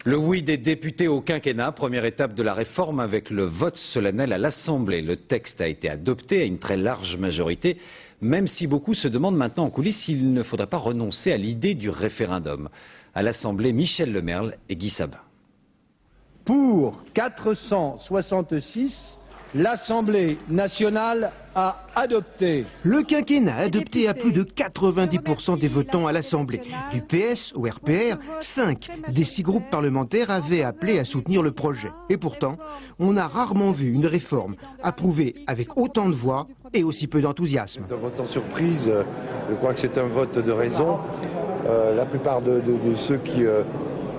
Le oui des députés au quinquennat, première étape de la réforme avec le vote solennel à l'Assemblée. Le texte a été adopté à une très large majorité, même si beaucoup se demandent maintenant en coulisses s'il ne faudrait pas renoncer à l'idée du référendum. À l'Assemblée, Michel Lemerle et Guy Sabin. Pour 466, l'Assemblée nationale a adopté. Le quinquennat a adopté à plus de 90% des votants à l'Assemblée. Du PS au RPR, 5 des 6 groupes parlementaires avaient appelé à soutenir le projet. Et pourtant, on a rarement vu une réforme approuvée avec autant de voix et aussi peu d'enthousiasme. Un vote sans surprise, je crois que c'est un vote de raison. La plupart de ceux qui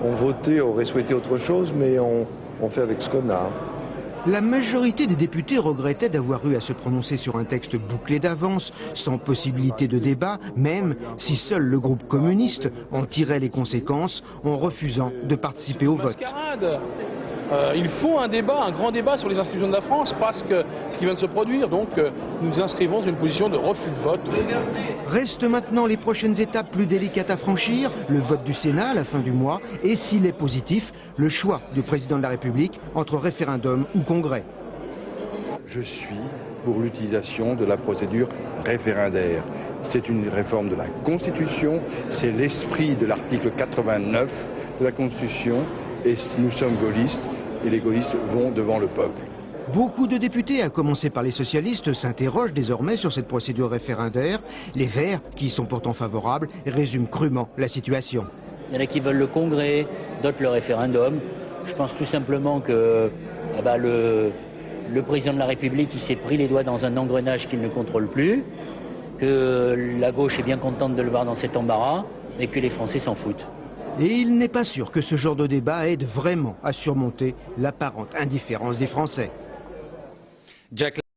ont voté auraient souhaité autre chose, mais on fait avec ce qu'on a. La majorité des députés regrettait d'avoir eu à se prononcer sur un texte bouclé d'avance, sans possibilité de débat, même si seul le groupe communiste en tirait les conséquences en refusant de participer au vote. Il faut un débat, un grand débat sur les institutions de la France, parce que ce qui vient de se produire, donc nous inscrivons une position de refus de vote. Restent maintenant les prochaines étapes plus délicates à franchir, le vote du Sénat à la fin du mois, et s'il est positif, le choix du président de la République entre référendum ou congrès. Je suis pour l'utilisation de la procédure référendaire. C'est une réforme de la Constitution, c'est l'esprit de l'article 89 de la Constitution, et nous sommes gaullistes, et les gaullistes vont devant le peuple. Beaucoup de députés, à commencer par les socialistes, s'interrogent désormais sur cette procédure référendaire. Les Verts, qui y sont pourtant favorables, résument crûment la situation. Il y en a qui veulent le congrès, d'autres le référendum. Je pense tout simplement que le président de la République il s'est pris les doigts dans un engrenage qu'il ne contrôle plus, que la gauche est bien contente de le voir dans cet embarras et que les Français s'en foutent. Et il n'est pas sûr que ce genre de débat aide vraiment à surmonter l'apparente indifférence des Français.